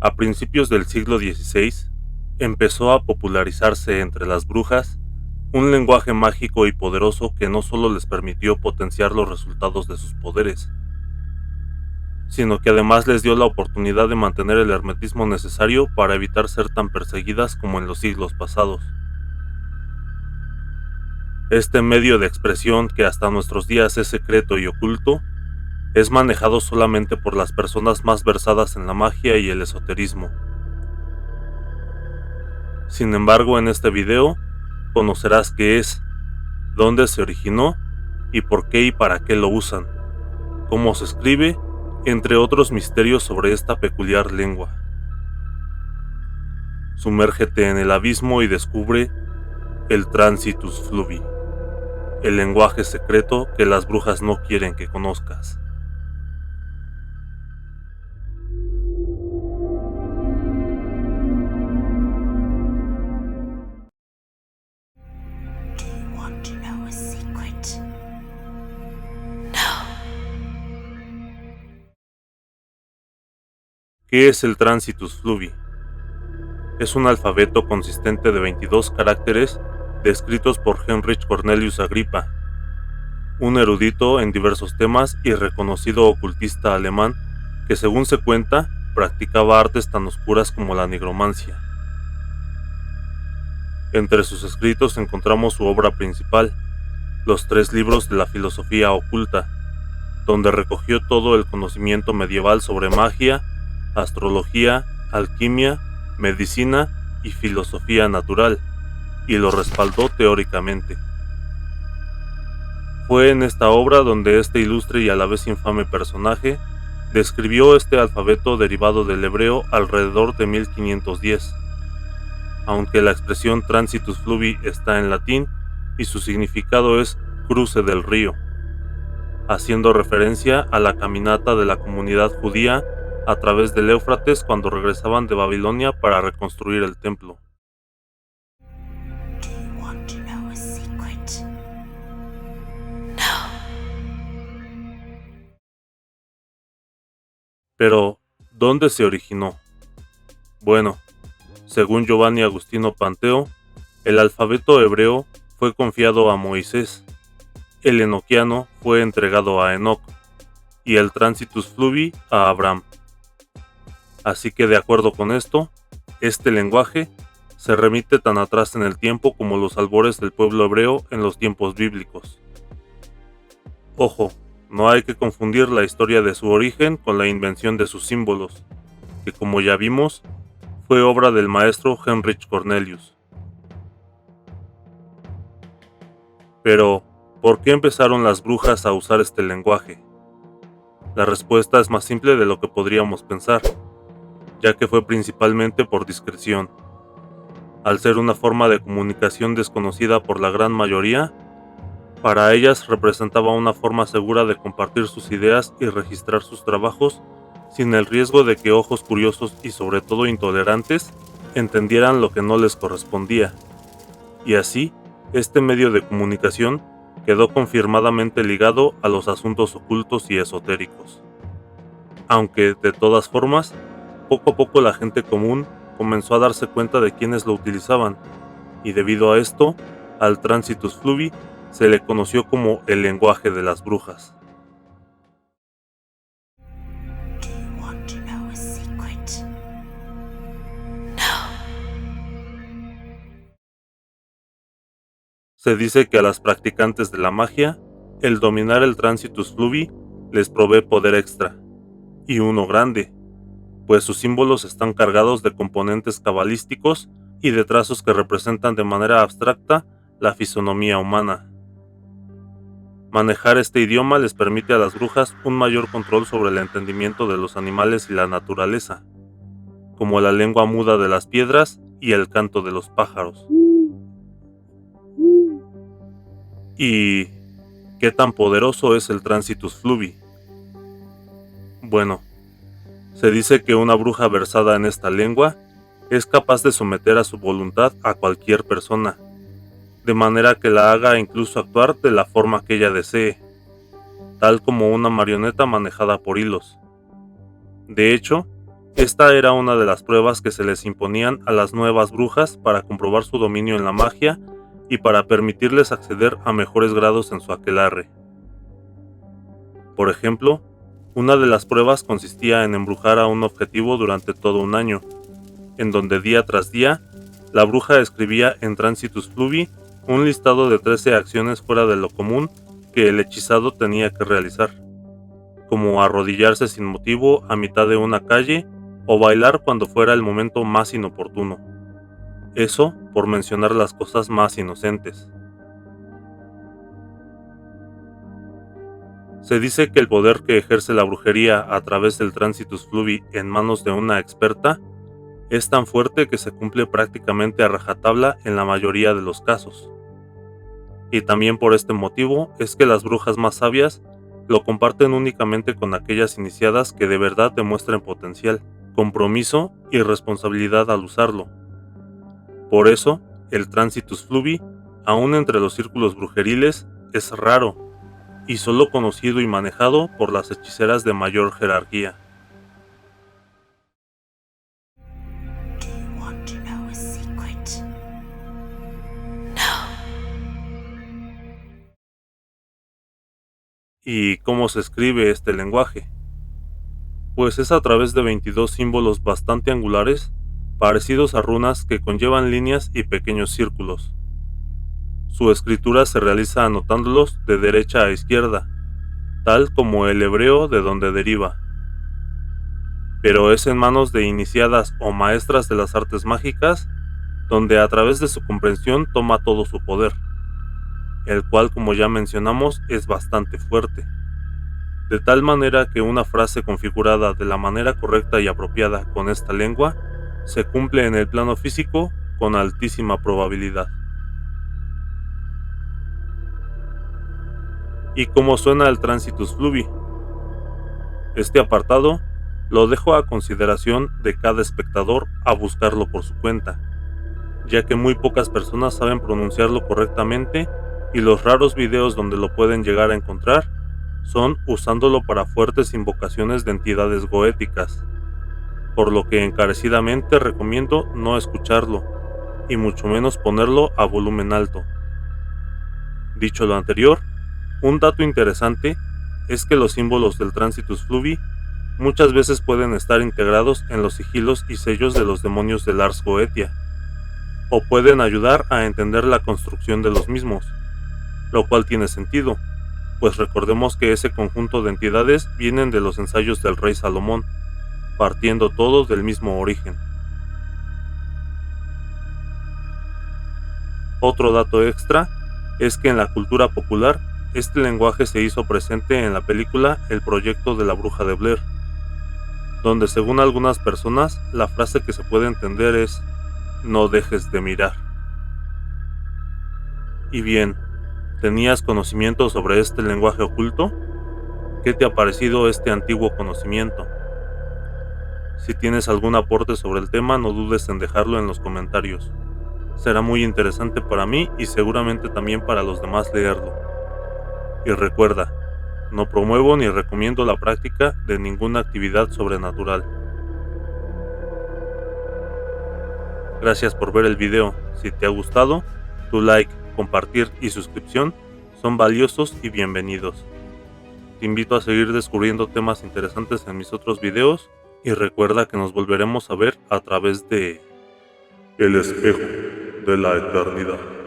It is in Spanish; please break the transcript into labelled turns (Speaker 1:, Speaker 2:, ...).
Speaker 1: A principios del siglo XVI, empezó a popularizarse entre las brujas un lenguaje mágico y poderoso que no solo les permitió potenciar los resultados de sus poderes, sino que además les dio la oportunidad de mantener el hermetismo necesario para evitar ser tan perseguidas como en los siglos pasados. Este medio de expresión, que hasta nuestros días es secreto y oculto, es manejado solamente por las personas más versadas en la magia y el esoterismo. Sin embargo, en este video conocerás qué es, dónde se originó y por qué y para qué lo usan, cómo se escribe, entre otros misterios sobre esta peculiar lengua. Sumérgete en el abismo y descubre el Transitus Fluvi, el lenguaje secreto que las brujas no quieren que conozcas. ¿Qué es el Transitus Fluvi? Es un alfabeto consistente de 22 caracteres descritos por Heinrich Cornelius Agrippa, un erudito en diversos temas y reconocido ocultista alemán que, según se cuenta, practicaba artes tan oscuras como la nigromancia. Entre sus escritos encontramos su obra principal, los 3 libros de la filosofía oculta, donde recogió todo el conocimiento medieval sobre magia, astrología, alquimia, medicina y filosofía natural, y lo respaldó teóricamente. Fue en esta obra donde este ilustre y a la vez infame personaje describió este alfabeto derivado del hebreo alrededor de 1510, aunque la expresión Transitus Fluvi está en latín y su significado es cruce del río, haciendo referencia a la caminata de la comunidad judía a través del Éufrates cuando regresaban de Babilonia para reconstruir el templo. Pero, ¿dónde se originó? Bueno, según Giovanni Agustino Panteo, el alfabeto hebreo fue confiado a Moisés, el enoquiano fue entregado a Enoc y el Transitus Fluvi a Abraham. Así que, de acuerdo con esto, este lenguaje se remite tan atrás en el tiempo como los albores del pueblo hebreo en los tiempos bíblicos. Ojo, no hay que confundir la historia de su origen con la invención de sus símbolos, que, como ya vimos, fue obra del maestro Heinrich Cornelius. Pero, ¿por qué empezaron las brujas a usar este lenguaje? La respuesta es más simple de lo que podríamos pensar, ya que fue principalmente por discreción. Al ser una forma de comunicación desconocida por la gran mayoría, para ellas representaba una forma segura de compartir sus ideas y registrar sus trabajos sin el riesgo de que ojos curiosos y sobre todo intolerantes entendieran lo que no les correspondía. Y así, este medio de comunicación quedó confirmadamente ligado a los asuntos ocultos y esotéricos. Aunque, de todas formas, poco a poco la gente común comenzó a darse cuenta de quiénes lo utilizaban, y debido a esto, al Transitus Fluvi se le conoció como el lenguaje de las brujas. Se dice que a las practicantes de la magia, el dominar el Transitus Fluvi les provee poder extra, y uno grande, pues sus símbolos están cargados de componentes cabalísticos y de trazos que representan de manera abstracta la fisonomía humana. Manejar este idioma les permite a las brujas un mayor control sobre el entendimiento de los animales y la naturaleza, como la lengua muda de las piedras y el canto de los pájaros. ¿Y qué tan poderoso es el Transitus Fluvi? Bueno, se dice que una bruja versada en esta lengua es capaz de someter a su voluntad a cualquier persona, de manera que la haga incluso actuar de la forma que ella desee, tal como una marioneta manejada por hilos. De hecho, Esta era una de las pruebas que se les imponían a las nuevas brujas para comprobar su dominio en la magia y para permitirles acceder a mejores grados en su aquelarre. Por ejemplo, una de las pruebas consistía en embrujar a un objetivo durante todo un año, en donde día tras día, la bruja escribía en Transitus Fluvi un listado de 13 acciones fuera de lo común que el hechizado tenía que realizar, como arrodillarse sin motivo a mitad de una calle o bailar cuando fuera el momento más inoportuno. Eso por mencionar las cosas más inocentes. Se dice que el poder que ejerce la brujería a través del Transitus Fluvi en manos de una experta es tan fuerte que se cumple prácticamente a rajatabla en la mayoría de los casos. Y también por este motivo es que las brujas más sabias lo comparten únicamente con aquellas iniciadas que de verdad demuestren potencial, compromiso y responsabilidad al usarlo. Por eso, el Transitus Fluvi, aún entre los círculos brujeriles, es raro y solo conocido y manejado por las hechiceras de mayor jerarquía. ¿Y cómo se escribe este lenguaje? Pues es a través de 22 símbolos bastante angulares, parecidos a runas que conllevan líneas y pequeños círculos. Su escritura se realiza anotándolos de derecha a izquierda, tal como el hebreo de donde deriva. Pero es en manos de iniciadas o maestras de las artes mágicas donde a través de su comprensión toma todo su poder, el cual, como ya mencionamos, es bastante fuerte. De tal manera que una frase configurada de la manera correcta y apropiada con esta lengua se cumple en el plano físico con altísima probabilidad. ¿Y cómo suena el Transitus Fluvi? Este apartado lo dejo a consideración de cada espectador a buscarlo por su cuenta, ya que muy pocas personas saben pronunciarlo correctamente y los raros videos donde lo pueden llegar a encontrar son usándolo para fuertes invocaciones de entidades goéticas, por lo que encarecidamente recomiendo no escucharlo, y mucho menos ponerlo a volumen alto. Dicho lo anterior, un dato interesante es que los símbolos del Transitus Fluvi muchas veces pueden estar integrados en los sigilos y sellos de los demonios del Ars Goetia, o pueden ayudar a entender la construcción de los mismos, lo cual tiene sentido, pues recordemos que ese conjunto de entidades vienen de los ensayos del rey Salomón, partiendo todos del mismo origen. Otro dato extra es que en la cultura popular, este lenguaje se hizo presente en la película El proyecto de la bruja de Blair, donde según algunas personas, la frase que se puede entender es "no dejes de mirar". Y bien, ¿tenías conocimiento sobre este lenguaje oculto? ¿Qué te ha parecido este antiguo conocimiento? Si tienes algún aporte sobre el tema, no dudes en dejarlo en los comentarios. Será muy interesante para mí y seguramente también para los demás leerlo. Y recuerda, no promuevo ni recomiendo la práctica de ninguna actividad sobrenatural. Gracias por ver el video. Si te ha gustado, tu like, compartir y suscripción son valiosos y bienvenidos. Te invito a seguir descubriendo temas interesantes en mis otros videos y recuerda que nos volveremos a ver a través de El espejo de la eternidad.